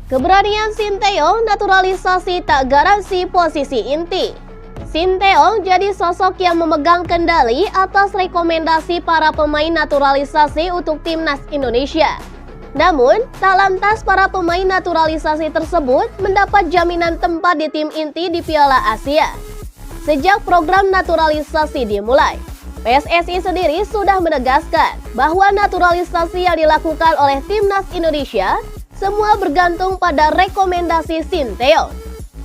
Keberanian Sinteyong naturalisasi tak garansi posisi inti. Sinteyong jadi sosok yang memegang kendali atas rekomendasi para pemain naturalisasi untuk timnas Indonesia. Namun, tak lantas para pemain naturalisasi tersebut mendapat jaminan tempat di tim inti di Piala Asia. Sejak program naturalisasi dimulai, PSSI sendiri sudah menegaskan bahwa naturalisasi yang dilakukan oleh timnas Indonesia semua bergantung pada rekomendasi Sinteyong.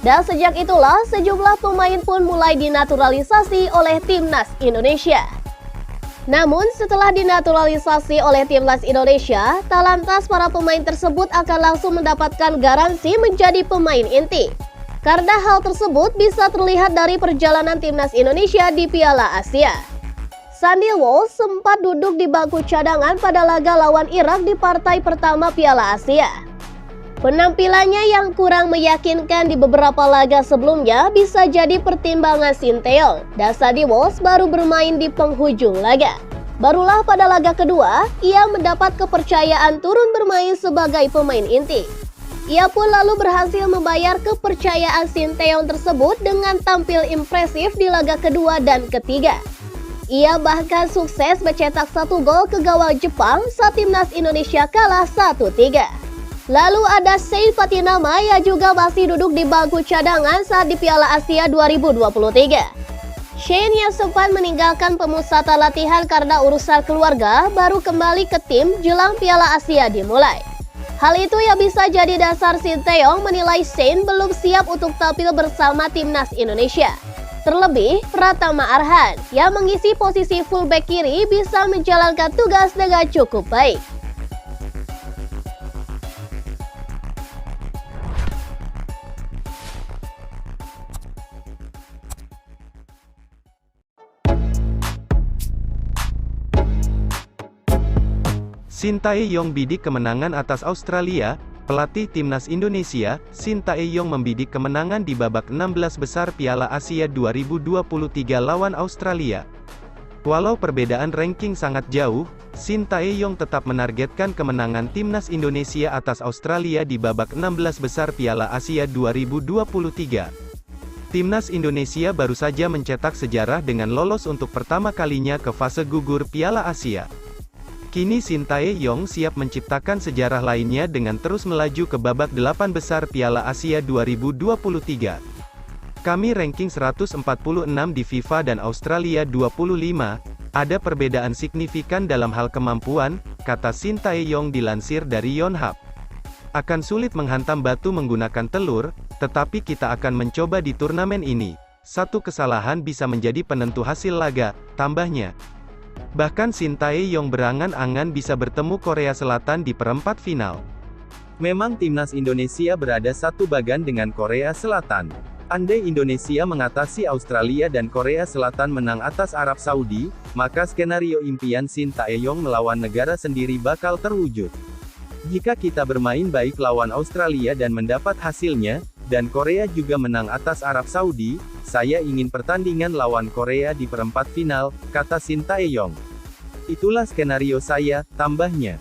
Dan sejak itulah sejumlah pemain pun mulai dinaturalisasi oleh timnas Indonesia. Namun setelah dinaturalisasi oleh timnas Indonesia, tak lantas para pemain tersebut akan langsung mendapatkan garansi menjadi pemain inti. Karena hal tersebut bisa terlihat dari perjalanan timnas Indonesia di Piala Asia. Sandy Walsh sempat duduk di bangku cadangan pada laga lawan Irak di partai pertama Piala Asia. Penampilannya yang kurang meyakinkan di beberapa laga sebelumnya bisa jadi pertimbangan Sinteyong, dan Sandy Walsh baru bermain di penghujung laga. Barulah pada laga kedua, ia mendapat kepercayaan turun bermain sebagai pemain inti. Ia pun lalu berhasil membayar kepercayaan Sinteyong tersebut dengan tampil impresif di laga kedua dan ketiga. Ia bahkan sukses mencetak 1 gol ke gawang Jepang saat timnas Indonesia kalah 1-3. Lalu ada Shane Patinama yang juga masih duduk di bangku cadangan saat di Piala Asia 2023. Shane yang sempat meninggalkan pemusatan latihan karena urusan keluarga baru kembali ke tim jelang Piala Asia dimulai. Hal itu yang bisa jadi dasar Sinteyong menilai Shane belum siap untuk tampil bersama timnas Indonesia. Terlebih, Pratama Arhan yang mengisi posisi fullback kiri bisa menjalankan tugas dengan cukup baik. Sinteyong bidik kemenangan atas Australia. Pelatih timnas Indonesia, Sinteyong membidik kemenangan di babak 16 besar Piala Asia 2023 lawan Australia. Walau perbedaan ranking sangat jauh, Sinteyong tetap menargetkan kemenangan timnas Indonesia atas Australia di babak 16 besar Piala Asia 2023. Timnas Indonesia baru saja mencetak sejarah dengan lolos untuk pertama kalinya ke fase gugur Piala Asia. Kini Sinteyong siap menciptakan sejarah lainnya dengan terus melaju ke babak 8 besar Piala Asia 2023. Kami ranking 146 di FIFA dan Australia 25, ada perbedaan signifikan dalam hal kemampuan, kata Sinteyong dilansir dari Yonhap. Akan sulit menghantam batu menggunakan telur, tetapi kita akan mencoba di turnamen ini. Satu kesalahan bisa menjadi penentu hasil laga, tambahnya. Bahkan Sinteyong berangan-angan bisa bertemu Korea Selatan di perempat final. Memang timnas Indonesia berada satu bagan dengan Korea Selatan. Andai Indonesia mengatasi Australia dan Korea Selatan menang atas Arab Saudi, maka skenario impian Sinteyong melawan negara sendiri bakal terwujud. Jika kita bermain baik lawan Australia dan mendapat hasilnya, dan Korea juga menang atas Arab Saudi, saya ingin pertandingan lawan Korea di perempat final, kata Sinteyong. Itulah skenario saya, tambahnya.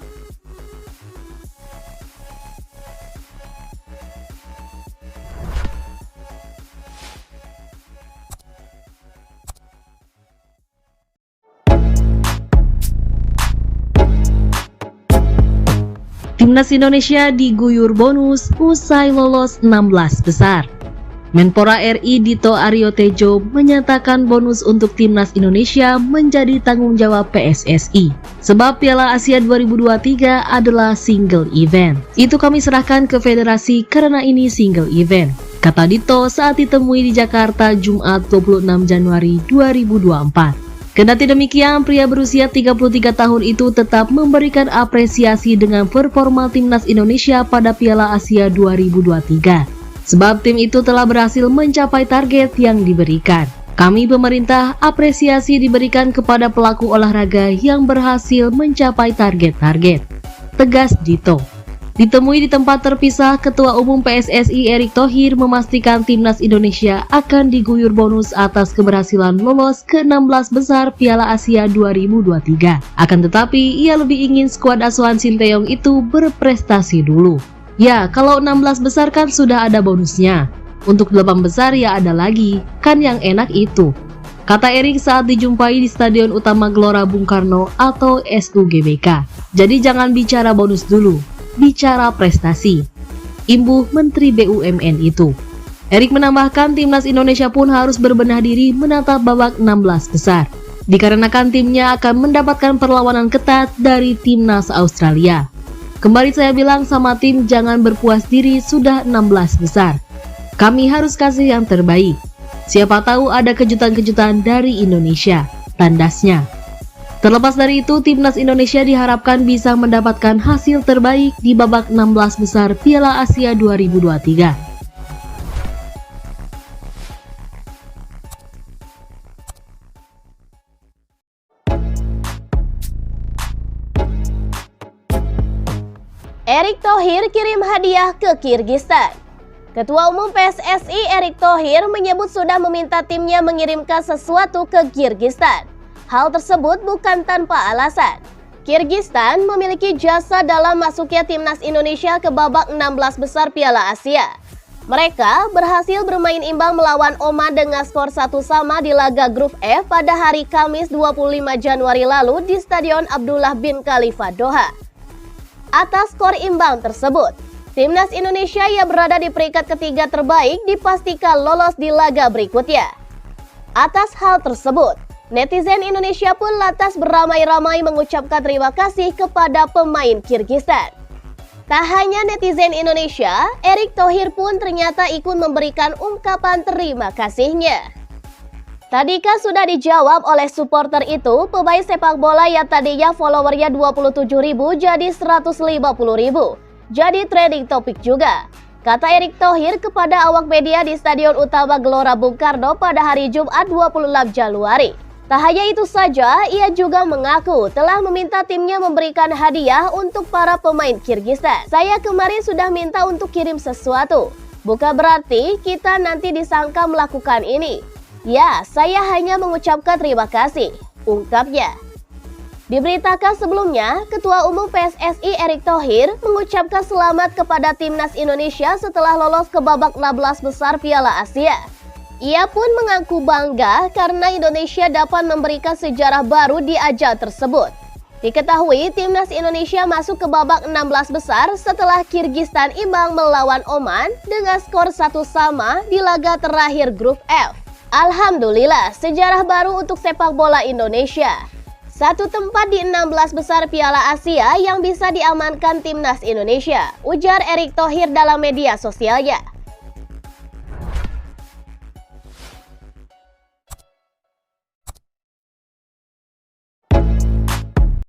Timnas Indonesia diguyur bonus usai lolos 16 besar. Menpora RI Dito Aryo Tejo menyatakan bonus untuk Timnas Indonesia menjadi tanggung jawab PSSI. Sebab Piala Asia 2023 adalah single event. Itu kami serahkan ke federasi karena ini single event, kata Dito saat ditemui di Jakarta Jumat 26 Januari 2024. Kendati demikian, pria berusia 33 tahun itu tetap memberikan apresiasi dengan performa Timnas Indonesia pada Piala Asia 2023. Sebab tim itu telah berhasil mencapai target yang diberikan. Kami pemerintah apresiasi diberikan kepada pelaku olahraga yang berhasil mencapai target-target, tegas Dito. Ditemui di tempat terpisah, Ketua Umum PSSI Erick Thohir memastikan Timnas Indonesia akan diguyur bonus atas keberhasilan lolos ke 16 besar Piala Asia 2023. Akan tetapi, ia lebih ingin skuad asuhan Sinteyong itu berprestasi dulu. Ya, kalau 16 besar kan sudah ada bonusnya. Untuk 8 besar ya ada lagi, kan yang enak itu. Kata Erik saat dijumpai di Stadion Utama Gelora Bung Karno atau SUGBK. Jadi jangan bicara bonus dulu, bicara prestasi. Imbuh Menteri BUMN itu. Erik menambahkan timnas Indonesia pun harus berbenah diri menatap babak 16 besar. Dikarenakan timnya akan mendapatkan perlawanan ketat dari timnas Australia. Kembali saya bilang sama tim jangan berpuas diri sudah 16 besar. Kami harus kasih yang terbaik. Siapa tahu ada kejutan-kejutan dari Indonesia, tandasnya. Terlepas dari itu, timnas Indonesia diharapkan bisa mendapatkan hasil terbaik di babak 16 besar Piala Asia 2023. Erick Thohir kirim hadiah ke Kirgistan. Ketua Umum PSSI Erick Thohir menyebut sudah meminta timnya mengirimkan sesuatu ke Kirgistan. Hal tersebut bukan tanpa alasan. Kirgistan memiliki jasa dalam masuknya timnas Indonesia ke babak 16 besar Piala Asia. Mereka berhasil bermain imbang melawan Oman dengan skor 1-1 di laga grup F pada hari Kamis 25 Januari lalu di Stadion Abdullah bin Khalifa Doha. Atas skor imbang tersebut, timnas Indonesia yang berada di peringkat ketiga terbaik dipastikan lolos di laga berikutnya. Atas hal tersebut, netizen Indonesia pun lantas beramai-ramai mengucapkan terima kasih kepada pemain Kirgistan. Tak hanya netizen Indonesia, Erick Thohir pun ternyata ikut memberikan ungkapan terima kasihnya. Tadika sudah dijawab oleh supporter itu, pemain sepak bola yang tadinya followernya 27.000 jadi 150.000. Jadi trending topik juga. Kata Erick Thohir kepada awak media di Stadion Utama Gelora Bung Karno pada hari Jumat 26 Januari. Tak hanya itu saja, ia juga mengaku telah meminta timnya memberikan hadiah untuk para pemain Kirgistan. Saya kemarin sudah minta untuk kirim sesuatu. Bukan berarti kita nanti disangka melakukan ini. Ya, saya hanya mengucapkan terima kasih, ungkapnya. Diberitakan sebelumnya, Ketua Umum PSSI Erick Thohir mengucapkan selamat kepada timnas Indonesia setelah lolos ke babak 16 besar Piala Asia. Ia pun mengaku bangga karena Indonesia dapat memberikan sejarah baru di ajang tersebut. Diketahui timnas Indonesia masuk ke babak 16 besar setelah Kirgistan imbang melawan Oman dengan skor 1-1 di laga terakhir grup F. Alhamdulillah, sejarah baru untuk sepak bola Indonesia. Satu tempat di 16 besar Piala Asia yang bisa diamankan timnas Indonesia, ujar Erick Thohir dalam media sosialnya.